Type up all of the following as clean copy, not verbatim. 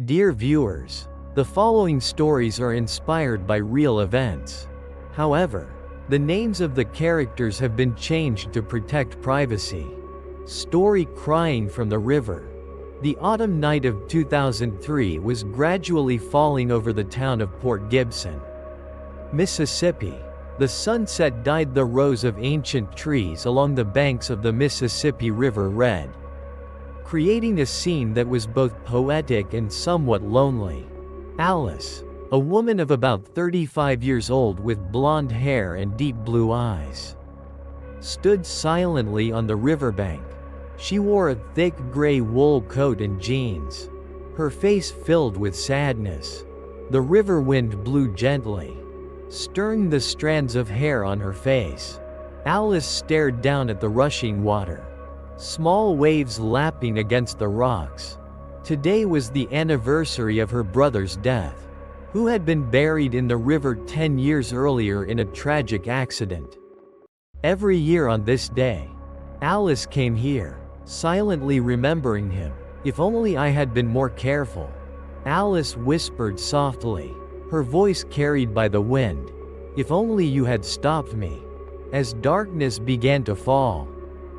Dear viewers, the following stories are inspired by real events. However, the names of the characters have been changed to protect privacy. Story Crying from the River. The autumn night of 2003 was gradually falling over the town of Port Gibson, Mississippi. The sunset dyed the rows of ancient trees along the banks of the Mississippi River red, creating a scene that was both poetic and somewhat lonely. Alice, a woman of about 35 years old with blonde hair and deep blue eyes, stood silently on the riverbank. She wore a thick gray wool coat and jeans, her face filled with sadness. The river wind blew gently, stirring the strands of hair on her face. Alice stared down at the rushing water, small waves lapping against the rocks. Today was the anniversary of her brother's death, who had been buried in the river 10 years earlier in a tragic accident. Every year on this day, Alice came here, silently remembering him. "If only I had been more careful," Alice whispered softly, her voice carried by the wind. "If only you had stopped me." As darkness began to fall,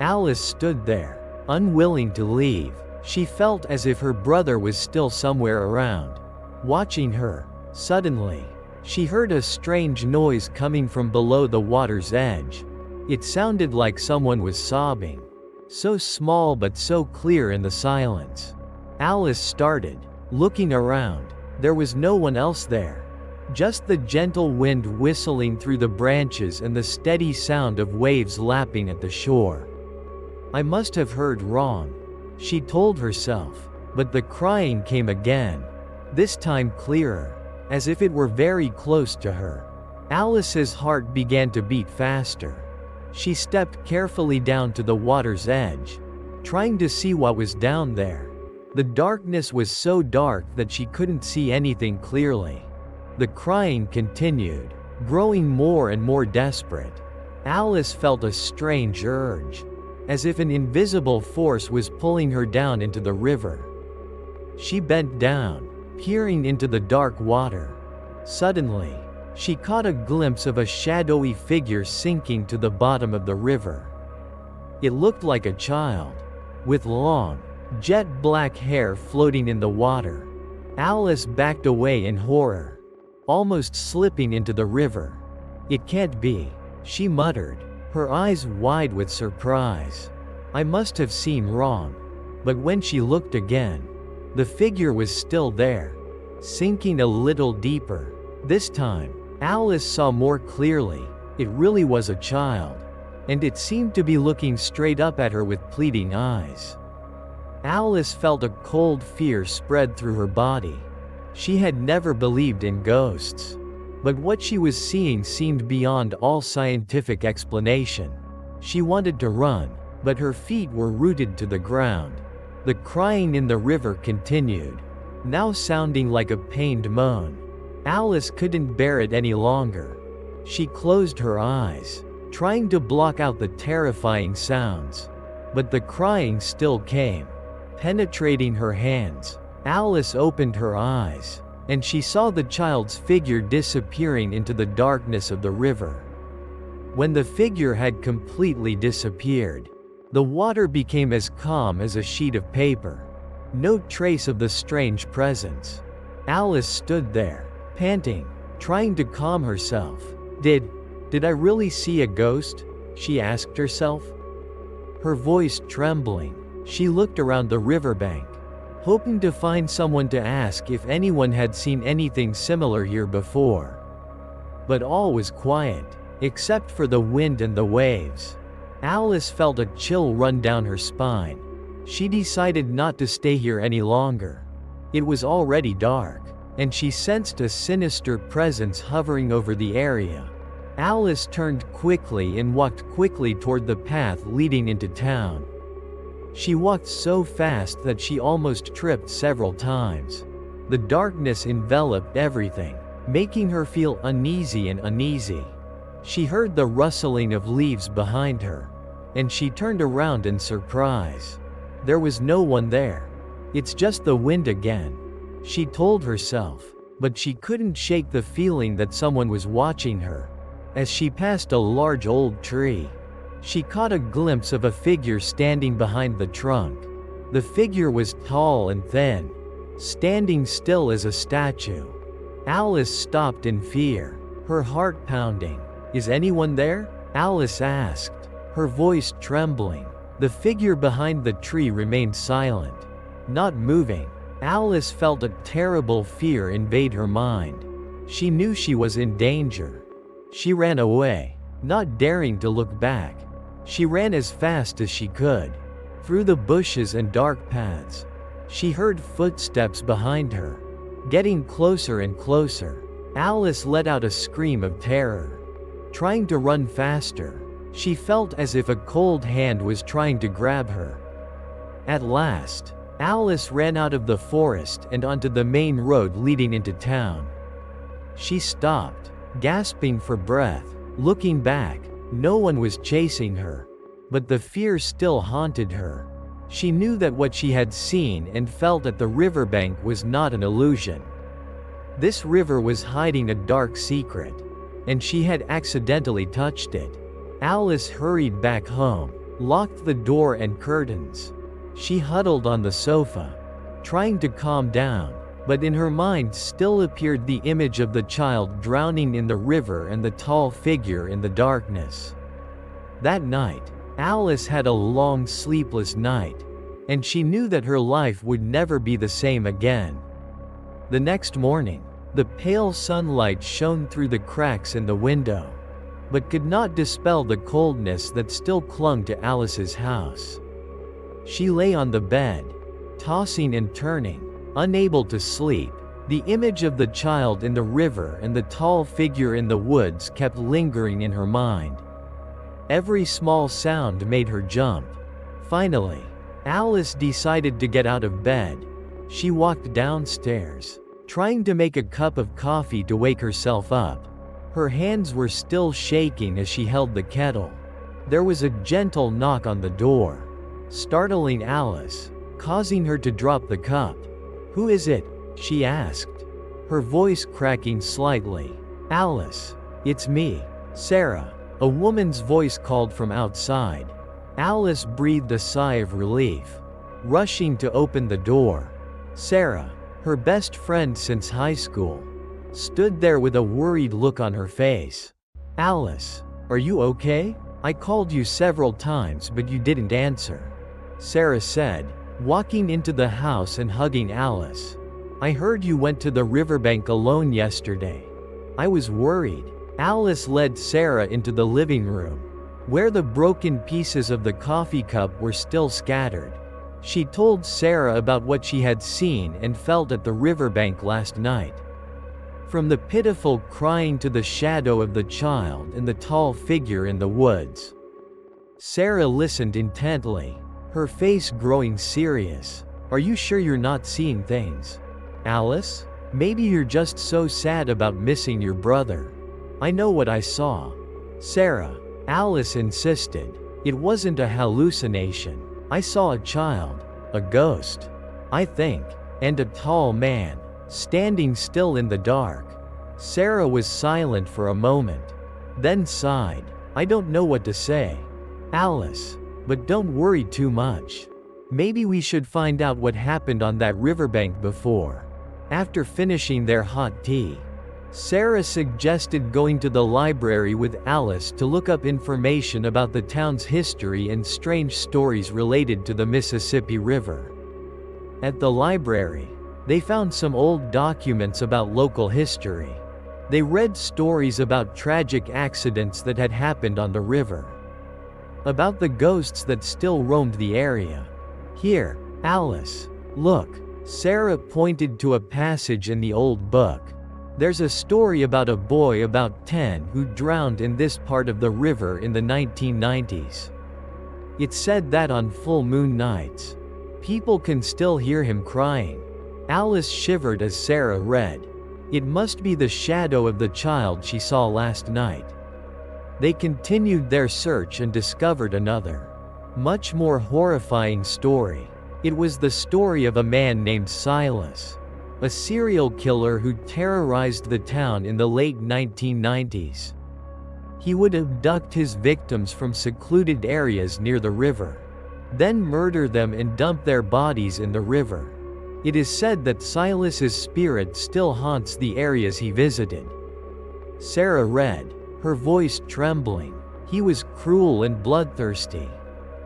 Alice stood there, unwilling to leave. She felt as if her brother was still somewhere around, watching her. Suddenly, she heard a strange noise coming from below the water's edge. It sounded like someone was sobbing, so small but so clear in the silence. Alice started, looking around. There was no one else there, just the gentle wind whistling through the branches and the steady sound of waves lapping at the shore. "I must have heard wrong," she told herself, but the crying came again, this time clearer, as if it were very close to her. Alice's heart began to beat faster. She stepped carefully down to the water's edge, trying to see what was down there. The darkness was so dark that she couldn't see anything clearly. The crying continued, growing more and more desperate. Alice felt a strange urge, as if an invisible force was pulling her down into the river. She bent down, peering into the dark water. Suddenly, she caught a glimpse of a shadowy figure sinking to the bottom of the river. It looked like a child, with long, jet black hair floating in the water. Alice backed away in horror, almost slipping into the river. "It can't be," she muttered, her eyes wide with surprise. "I must have seen wrong." But when she looked again, the figure was still there, sinking a little deeper. This time, Alice saw more clearly. It really was a child, and it seemed to be looking straight up at her with pleading eyes. Alice felt a cold fear spread through her body. She had never believed in ghosts, but what she was seeing seemed beyond all scientific explanation. She wanted to run, but her feet were rooted to the ground. The crying in the river continued, now sounding like a pained moan. Alice couldn't bear it any longer. She closed her eyes, trying to block out the terrifying sounds. But the crying still came, penetrating her hands. Alice opened her eyes, and she saw the child's figure disappearing into the darkness of the river. When the figure had completely disappeared, the water became as calm as a sheet of paper. No trace of the strange presence. Alice stood there, panting, trying to calm herself. Did I really see a ghost?" she asked herself. Her voice trembling, she looked around the riverbank, hoping to find someone to ask if anyone had seen anything similar here before. But all was quiet, except for the wind and the waves. Alice felt a chill run down her spine. She decided not to stay here any longer. It was already dark, and she sensed a sinister presence hovering over the area. Alice turned quickly and walked quickly toward the path leading into town. She walked so fast that she almost tripped several times. The darkness enveloped everything, making her feel uneasy and uneasy. She heard the rustling of leaves behind her, and she turned around in surprise. There was no one there. "It's just the wind again," she told herself, but she couldn't shake the feeling that someone was watching her. As she passed a large old tree, she caught a glimpse of a figure standing behind the trunk. The figure was tall and thin, standing still as a statue. Alice stopped in fear, her heart pounding. "Is anyone there?" Alice asked, her voice trembling. The figure behind the tree remained silent, not moving. Alice felt a terrible fear invade her mind. She knew she was in danger. She ran away, not daring to look back. She ran as fast as she could, through the bushes and dark paths. She heard footsteps behind her, getting closer and closer. Alice let out a scream of terror. Trying to run faster, she felt as if a cold hand was trying to grab her. At last, Alice ran out of the forest and onto the main road leading into town. She stopped, gasping for breath. Looking back, no one was chasing her, but the fear still haunted her. She knew that what she had seen and felt at the riverbank was not an illusion. This river was hiding a dark secret, and she had accidentally touched it. Alice hurried back home, locked the door and curtains. She huddled on the sofa, trying to calm down, but in her mind still appeared the image of the child drowning in the river and the tall figure in the darkness. That night, Alice had a long sleepless night, and she knew that her life would never be the same again. The next morning, the pale sunlight shone through the cracks in the window, but could not dispel the coldness that still clung to Alice's house. She lay on the bed, tossing and turning, unable to sleep. The image of the child in the river and the tall figure in the woods kept lingering in her mind. Every small sound made her jump. Finally, Alice decided to get out of bed. She walked downstairs, trying to make a cup of coffee to wake herself up. Her hands were still shaking as she held the kettle. There was a gentle knock on the door, startling Alice, causing her to drop the cup. "Who is it?" she asked, her voice cracking slightly. "Alice, it's me, Sarah," a woman's voice called from outside. Alice breathed a sigh of relief, rushing to open the door. Sarah, her best friend since high school, stood there with a worried look on her face. "Alice, are you okay? I called you several times but you didn't answer," Sarah said, walking into the house and hugging Alice. "I heard you went to the riverbank alone yesterday. I was worried." Alice led Sarah into the living room, where the broken pieces of the coffee cup were still scattered. She told Sarah about what she had seen and felt at the riverbank last night. From the pitiful crying to the shadow of the child and the tall figure in the woods. Sarah listened intently, her face growing serious. "Are you sure you're not seeing things, Alice? Maybe you're just so sad about missing your brother." "I know what I saw, Sarah," Alice insisted. "It wasn't a hallucination. I saw a child, a ghost, I think, and a tall man, standing still in the dark." Sarah was silent for a moment, then sighed. "I don't know what to say, Alice, but don't worry too much. Maybe we should find out what happened on that riverbank before." After finishing their hot tea, Sarah suggested going to the library with Alice to look up information about the town's history and strange stories related to the Mississippi River. At the library, they found some old documents about local history. They read stories about tragic accidents that had happened on the river, about the ghosts that still roamed the area. "Here, Alice, look," Sarah pointed to a passage in the old book. "There's a story about a boy about 10 who drowned in this part of the river in the 1990s. It said that on full moon nights, people can still hear him crying." Alice shivered as Sarah read. It must be the shadow of the child she saw last night. They continued their search and discovered another, much more horrifying story. It was the story of a man named Silas, a serial killer who terrorized the town in the late 1990s. He would abduct his victims from secluded areas near the river, then murder them and dump their bodies in the river. It is said that Silas's spirit still haunts the areas he visited. Sarah read, her voice trembling. He was cruel and bloodthirsty.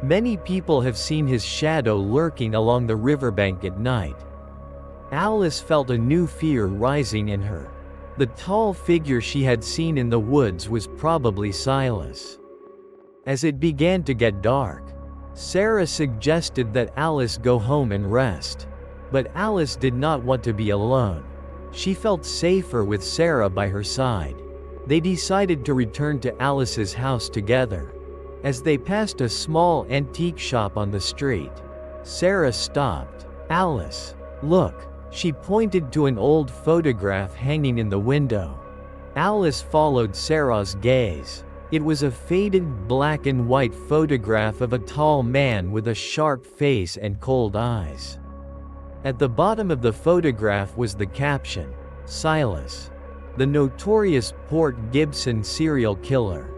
Many people have seen his shadow lurking along the riverbank at night. Alice felt a new fear rising in her. The tall figure she had seen in the woods was probably Silas. As it began to get dark, Sarah suggested that Alice go home and rest. But Alice did not want to be alone. She felt safer with Sarah by her side. They decided to return to Alice's house together. As they passed a small antique shop on the street, Sarah stopped. "Alice, look." She pointed to an old photograph hanging in the window. Alice followed Sarah's gaze. It was a faded black and white photograph of a tall man with a sharp face and cold eyes. At the bottom of the photograph was the caption, "Silas, the notorious Port Gibson serial killer."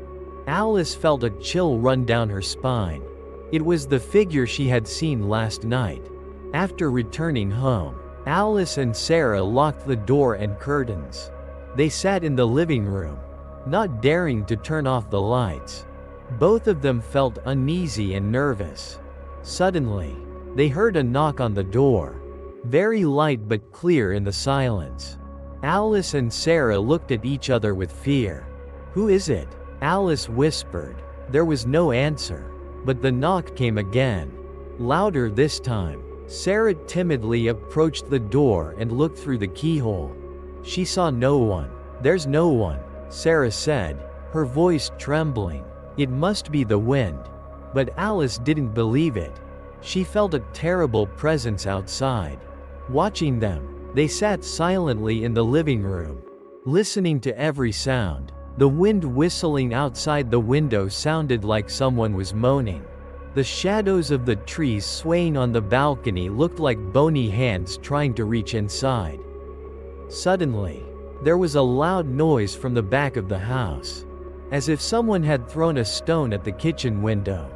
Alice felt a chill run down her spine. It was the figure she had seen last night. After returning home, Alice and Sarah locked the door and curtains. They sat in the living room, not daring to turn off the lights. Both of them felt uneasy and nervous. Suddenly, they heard a knock on the door, very light but clear in the silence. Alice and Sarah looked at each other with fear. "Who is it?" Alice whispered. There was no answer, but the knock came again, louder this time. Sarah timidly approached the door and looked through the keyhole. She saw no one. "There's no one," Sarah said, her voice trembling. It must be the wind. But Alice didn't believe it. She felt a terrible presence outside, watching them. They sat silently in the living room, listening to every sound. The wind whistling outside the window sounded like someone was moaning. The shadows of the trees swaying on the balcony looked like bony hands trying to reach inside. Suddenly, there was a loud noise from the back of the house, as if someone had thrown a stone at the kitchen window.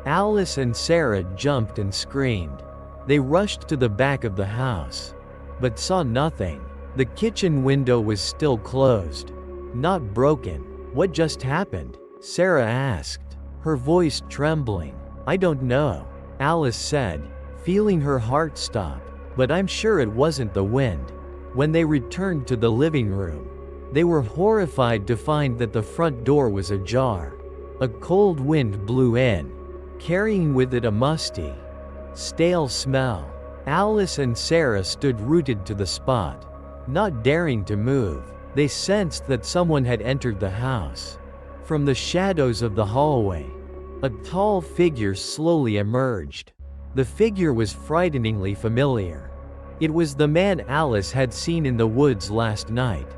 Alice and Sarah jumped and screamed. They rushed to the back of the house, but saw nothing. The kitchen window was still closed, not broken. "What just happened?" Sarah asked, her voice trembling. "I don't know," Alice said, feeling her heart stop, "but I'm sure it wasn't the wind." When they returned to the living room, they were horrified to find that the front door was ajar. A cold wind blew in, carrying with it a musty, stale smell. Alice and Sarah stood rooted to the spot, not daring to move. They sensed that someone had entered the house. From the shadows of the hallway, a tall figure slowly emerged. The figure was frighteningly familiar. It was the man Alice had seen in the woods last night.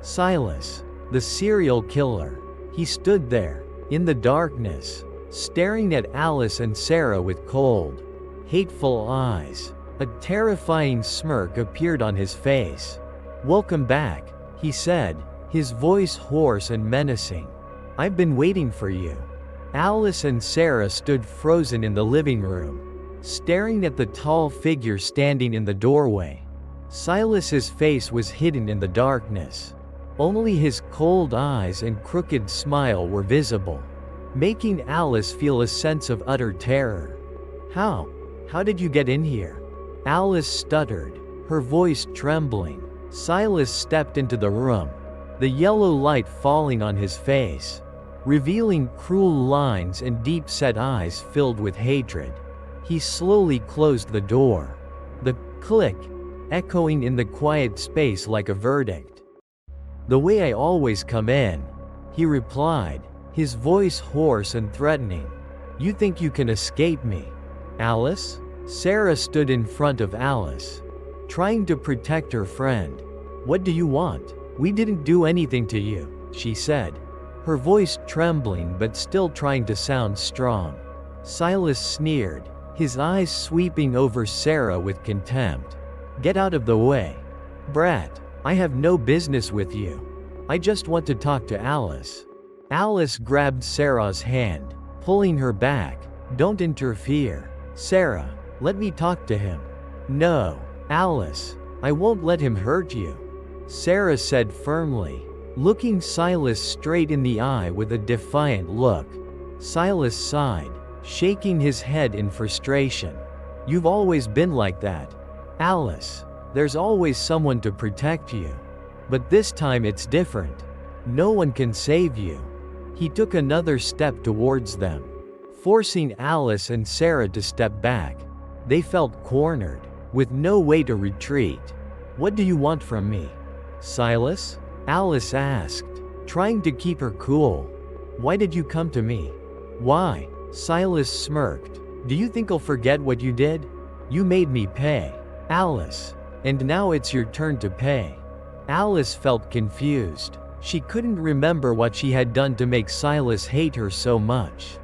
Silas, the serial killer. He stood there, in the darkness, staring at Alice and Sarah with cold, hateful eyes. A terrifying smirk appeared on his face. "Welcome back," he said, his voice hoarse and menacing. "I've been waiting for you." Alice and Sarah stood frozen in the living room, staring at the tall figure standing in the doorway. Silas's face was hidden in the darkness. Only his cold eyes and crooked smile were visible, making Alice feel a sense of utter terror. How did you get in here?" Alice stuttered, her voice trembling. Silas stepped into the room, the yellow light falling on his face, revealing cruel lines and deep-set eyes filled with hatred. He slowly closed the door, the click echoing in the quiet space like a verdict. "The way I always come in," he replied, his voice hoarse and threatening. "You think you can escape me, Alice?" Sarah stood in front of Alice, trying to protect her friend. "What do you want? We didn't do anything to you," she said, her voice trembling but still trying to sound strong. Silas sneered, his eyes sweeping over Sarah with contempt. Get out of the way. Brat, I have no business with you. I just want to talk to Alice. Alice grabbed Sarah's hand, pulling her back. Don't interfere. Sarah, let me talk to him. No, Alice, I won't let him hurt you, Sarah said firmly, looking Silas straight in the eye with a defiant look. Silas sighed, shaking his head in frustration. You've always been like that, Alice. There's always someone to protect you. But this time it's different. No one can save you. He took another step towards them, forcing Alice and Sarah to step back. They felt cornered, with no way to retreat. What do you want from me, Silas? Alice asked, trying to keep her cool. Why did you come to me? Why? Silas smirked. Do you think I'll forget what you did? You made me pay, Alice. And now it's your turn to pay. Alice felt confused. She couldn't remember what she had done to make Silas hate her so much.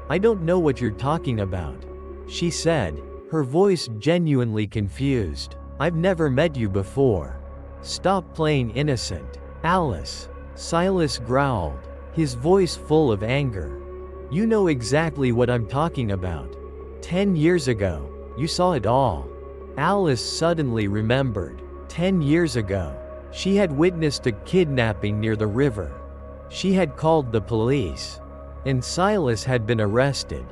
I don't know what you're talking about, she said, her voice genuinely confused. I've never met you before. Stop playing innocent, Alice. Silas growled, his voice full of anger. You know exactly what I'm talking about. 10 years ago, you saw it all. Alice suddenly remembered. 10 years ago, she had witnessed a kidnapping near the river. She had called the police, and Silas had been arrested.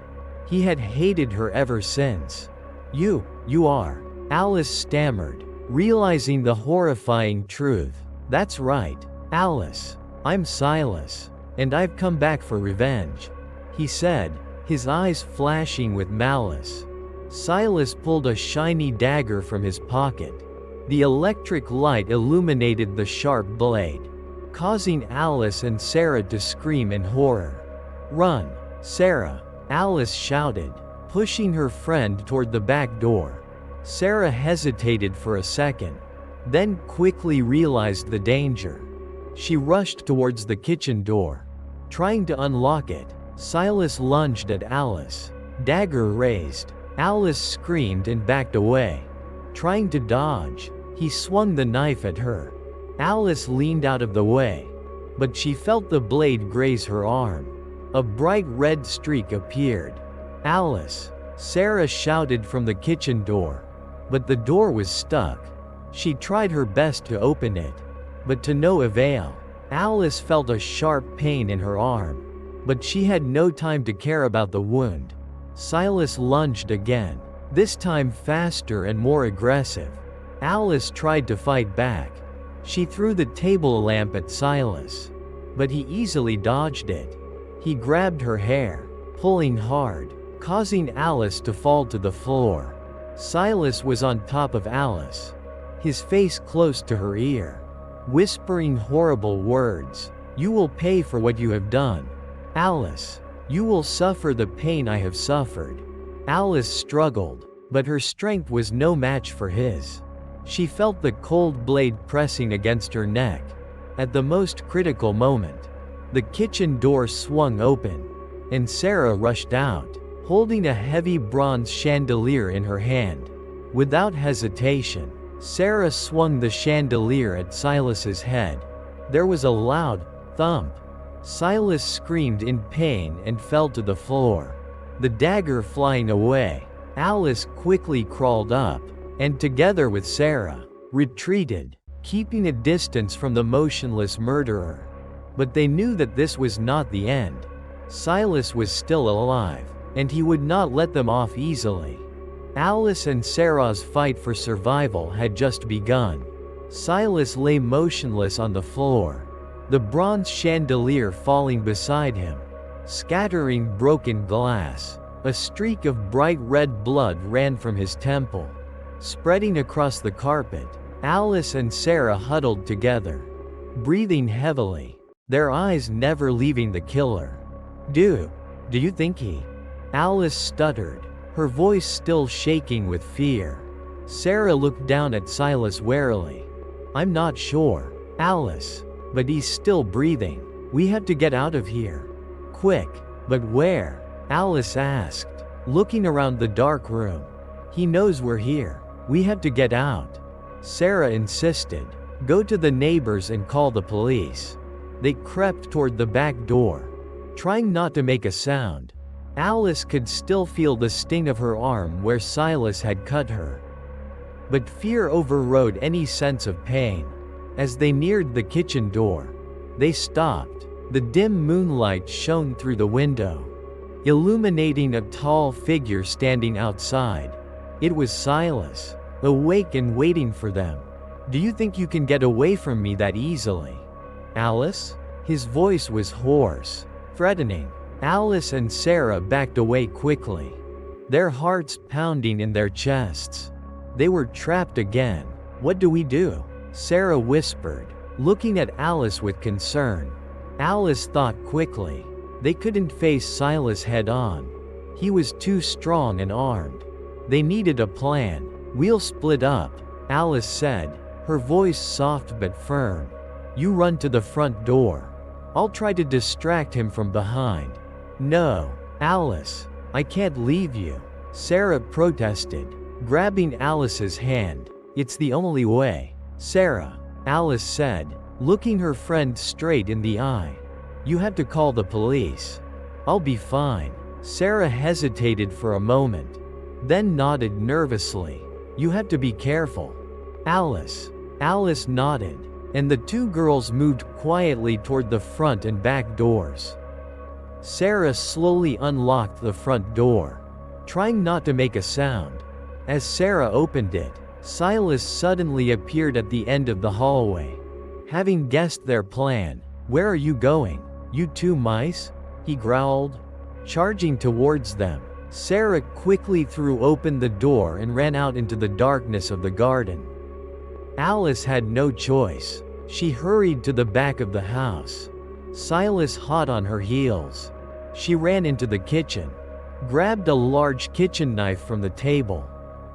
He had hated her ever since. You are, Alice stammered, realizing the horrifying truth. That's right, Alice. I'm Silas, and I've come back for revenge, he said, his eyes flashing with malice. Silas pulled a shiny dagger from his pocket. The electric light illuminated the sharp blade, causing Alice and Sarah to scream in horror. Run, Sarah, Alice shouted, pushing her friend toward the back door. Sarah hesitated for a second, then quickly realized the danger. She rushed towards the kitchen door. Trying to unlock it, Silas lunged at Alice. Dagger raised. Alice screamed and backed away. Trying to dodge, he swung the knife at her. Alice leaned out of the way, but she felt the blade graze her arm. A bright red streak appeared. Alice, Sarah shouted from the kitchen door, but the door was stuck. She tried her best to open it, but to no avail. Alice felt a sharp pain in her arm, but she had no time to care about the wound. Silas lunged again, this time faster and more aggressive. Alice tried to fight back. She threw the table lamp at Silas, but he easily dodged it. He grabbed her hair, pulling hard, causing Alice to fall to the floor. Silas was on top of Alice, his face close to her ear, whispering horrible words. You will pay for what you have done, Alice. You will suffer the pain I have suffered. Alice struggled, but her strength was no match for his. She felt the cold blade pressing against her neck. At the most critical moment, the kitchen door swung open, and Sarah rushed out, holding a heavy bronze chandelier in her hand. Without hesitation, Sarah swung the chandelier at Silas's head. There was a loud thump. Silas screamed in pain and fell to the floor, the dagger flying away. Alice quickly crawled up, and together with Sarah, retreated, keeping a distance from the motionless murderer. But they knew that this was not the end. Silas was still alive, and he would not let them off easily. Alice and Sarah's fight for survival had just begun. Silas lay motionless on the floor, the bronze chandelier falling beside him, scattering broken glass. A streak of bright red blood ran from his temple, spreading across the carpet. Alice and Sarah huddled together, breathing heavily, their eyes never leaving the killer. Do you think he? Alice stuttered, her voice still shaking with fear. Sarah looked down at Silas warily. I'm not sure, Alice, but he's still breathing. We have to get out of here. Quick. But where? Alice asked, looking around the dark room. He knows we're here. We have to get out. Sarah insisted. Go to the neighbors and call the police. They crept toward the back door, trying not to make a sound. Alice could still feel the sting of her arm where Silas had cut her. But fear overrode any sense of pain. As they neared the kitchen door, they stopped. The dim moonlight shone through the window, illuminating a tall figure standing outside. It was Silas, awake and waiting for them. Do you think you can get away from me that easily, Alice? His voice was hoarse, threatening. Alice and Sarah backed away quickly, their hearts pounding in their chests. They were trapped again. What do we do? Sarah whispered, looking at Alice with concern. Alice thought quickly. They couldn't face Silas head-on. He was too strong and armed. They needed a plan. We'll split up, Alice said, her voice soft but firm. You run to the front door. I'll try to distract him from behind. No, Alice, I can't leave you, Sarah protested, grabbing Alice's hand. It's the only way. Sarah, Alice said, looking her friend straight in the eye. You have to call the police. I'll be fine. Sarah hesitated for a moment, then nodded nervously. You have to be careful. Alice. Alice nodded, and the two girls moved quietly toward the front and back doors. Sarah slowly unlocked the front door, trying not to make a sound. As Sarah opened it, Silas suddenly appeared at the end of the hallway. Having guessed their plan, where are you going, you two mice? He growled, charging towards them. Sarah quickly threw open the door and ran out into the darkness of the garden. Alice had no choice. She hurried to the back of the house, Silas hot on her heels. She ran into the kitchen, grabbed a large kitchen knife from the table,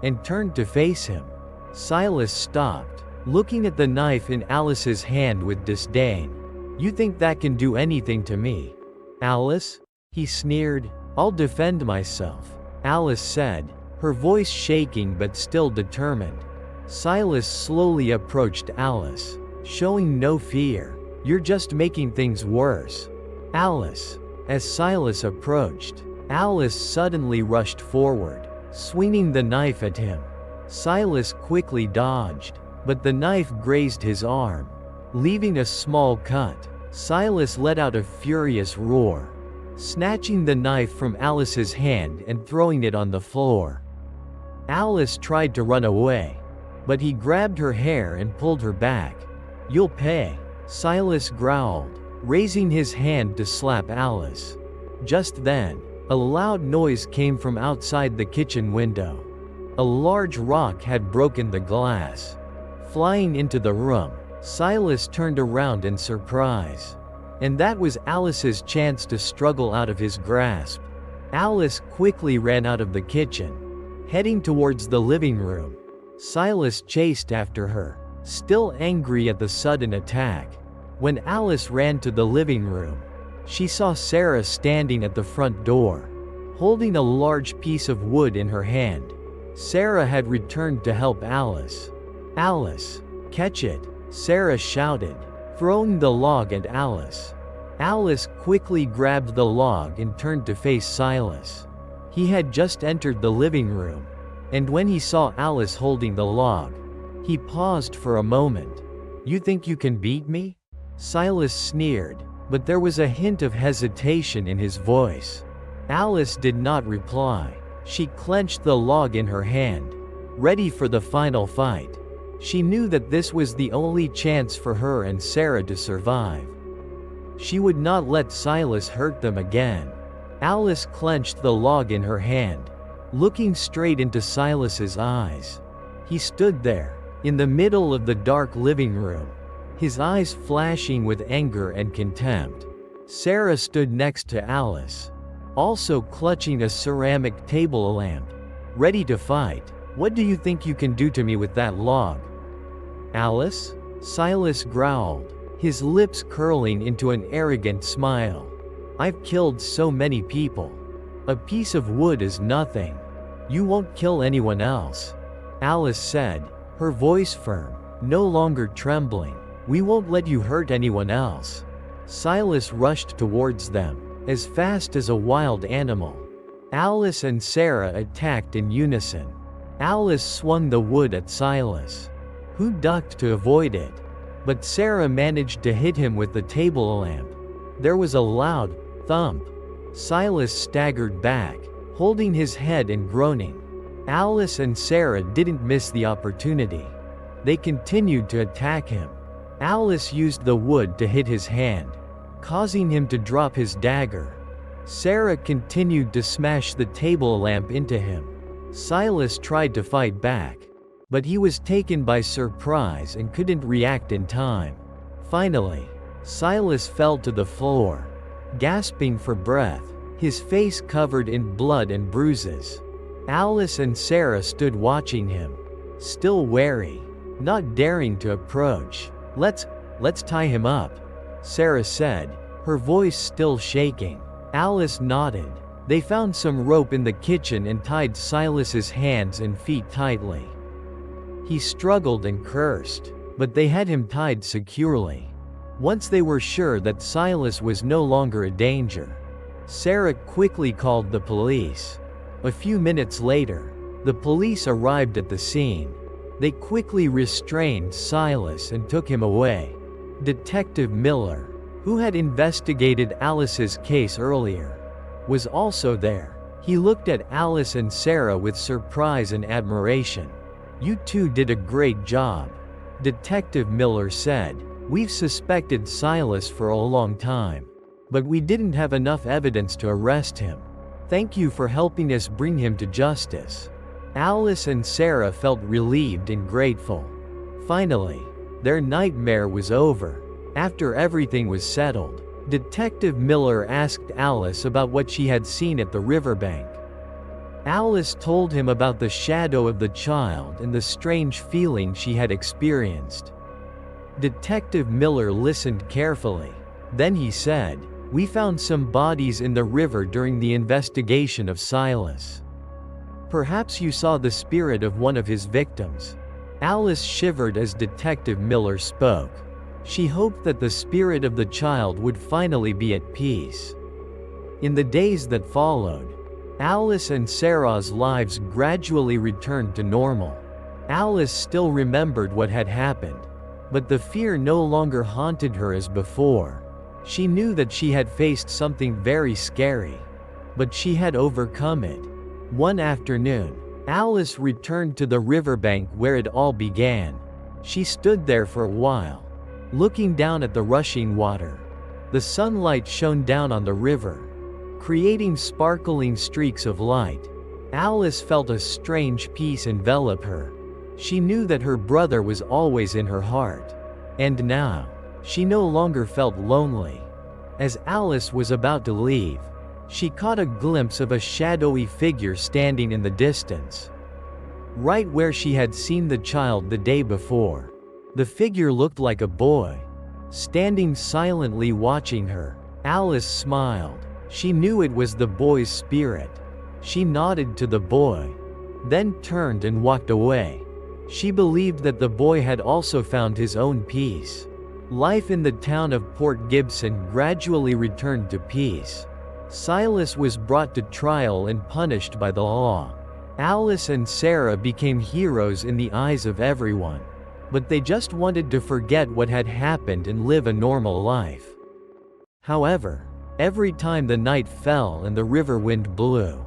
and turned to face him. Silas stopped, looking at the knife in Alice's hand with disdain. You think that can do anything to me, Alice? He sneered. I'll defend myself, Alice said, her voice shaking but still determined. Silas slowly approached Alice, showing no fear. You're just making things worse, Alice. As Silas approached, Alice suddenly rushed forward, swinging the knife at him. Silas quickly dodged, but the knife grazed his arm, leaving a small cut. Silas let out a furious roar, snatching the knife from Alice's hand and throwing it on the floor. Alice tried to run away, but he grabbed her hair and pulled her back. You'll pay, Silas growled, raising his hand to slap Alice. Just then, a loud noise came from outside the kitchen window. A large rock had broken the glass. Flying into the room, Silas turned around in surprise. And that was Alice's chance to struggle out of his grasp. Alice quickly ran out of the kitchen, heading towards the living room. Silas chased after her, still angry at the sudden attack. When Alice ran to the living room, she saw Sarah standing at the front door, holding a large piece of wood in her hand. Sarah had returned to help Alice. Alice, catch it, Sarah shouted, throwing the log at Alice. Alice quickly grabbed the log and turned to face Silas. He had just entered the living room, and when he saw Alice holding the log, he paused for a moment. You think you can beat me? Silas sneered, but there was a hint of hesitation in his voice. Alice did not reply. She clenched the log in her hand, ready for the final fight. She knew that this was the only chance for her and Sarah to survive. She would not let Silas hurt them again. Alice clenched the log in her hand, looking straight into Silas's eyes. He stood there, in the middle of the dark living room, his eyes flashing with anger and contempt. Sarah stood next to Alice, also clutching a ceramic table lamp, ready to fight. What do you think you can do to me with that log, Alice? Silas growled, his lips curling into an arrogant smile. I've killed so many people. A piece of wood is nothing. You won't kill anyone else. Alice said, her voice firm, no longer trembling. "We won't let you hurt anyone else." Silas rushed towards them, as fast as a wild animal. Alice and Sarah attacked in unison. Alice swung the wood at Silas, who ducked to avoid it. But Sarah managed to hit him with the table lamp. There was a loud thump. Silas staggered back, holding his head and groaning. Alice and Sarah didn't miss the opportunity. They continued to attack him. Alice used the wood to hit his hand, causing him to drop his dagger. Sarah continued to smash the table lamp into him. Silas tried to fight back, but he was taken by surprise and couldn't react in time. Finally, Silas fell to the floor, gasping for breath, his face covered in blood and bruises. Alice and Sarah stood watching him, still wary, not daring to approach. Let's tie him up," Sarah said, her voice still shaking. Alice nodded. They found some rope in the kitchen and tied Silas's hands and feet tightly. He struggled and cursed, but they had him tied securely. Once they were sure that Silas was no longer a danger, Sarah quickly called the police. A few minutes later, the police arrived at the scene. They quickly restrained Silas and took him away. Detective Miller, who had investigated Alice's case earlier, was also there. He looked at Alice and Sarah with surprise and admiration. "You two did a great job," Detective Miller said. "We've suspected Silas for a long time, but we didn't have enough evidence to arrest him. Thank you for helping us bring him to justice." Alice and Sarah felt relieved and grateful. Finally, their nightmare was over. After everything was settled, Detective Miller asked Alice about what she had seen at the riverbank. Alice told him about the shadow of the child and the strange feeling she had experienced. Detective Miller listened carefully. Then he said, "We found some bodies in the river during the investigation of Silas. Perhaps you saw the spirit of one of his victims." Alice shivered as Detective Miller spoke. She hoped that the spirit of the child would finally be at peace. In the days that followed, Alice and Sarah's lives gradually returned to normal. Alice still remembered what had happened, but the fear no longer haunted her as before. She knew that she had faced something very scary, but she had overcome it. One afternoon, Alice returned to the riverbank where it all began. She stood there for a while, looking down at the rushing water. The sunlight shone down on the river, creating sparkling streaks of light. Alice felt a strange peace envelop her. She knew that her brother was always in her heart. And now, she no longer felt lonely. As Alice was about to leave, she caught a glimpse of a shadowy figure standing in the distance, right where she had seen the child the day before. The figure looked like a boy, standing silently watching her. Alice smiled. She knew it was the boy's spirit. She nodded to the boy, then turned and walked away. She believed that the boy had also found his own peace. Life in the town of Port Gibson gradually returned to peace. Silas was brought to trial and punished by the law. Alice and Sarah became heroes in the eyes of everyone, but they just wanted to forget what had happened and live a normal life. However, every time the night fell and the river wind blew,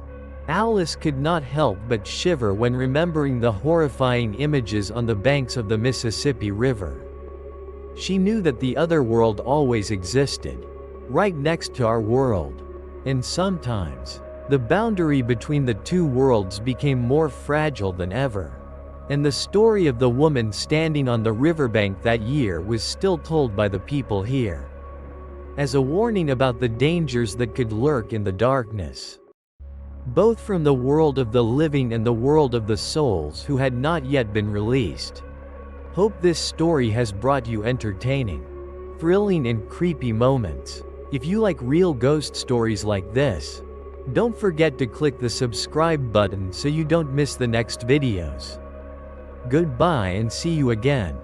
Alice could not help but shiver when remembering the horrifying images on the banks of the Mississippi River. She knew that the other world always existed, right next to our world. And sometimes, the boundary between the two worlds became more fragile than ever. And the story of the woman standing on the riverbank that year was still told by the people here, as a warning about the dangers that could lurk in the darkness, both from the world of the living and the world of the souls who had not yet been released. Hope this story has brought you entertaining, thrilling and creepy moments. If you like real ghost stories like this, don't forget to click the subscribe button so you don't miss the next videos. Goodbye and see you again.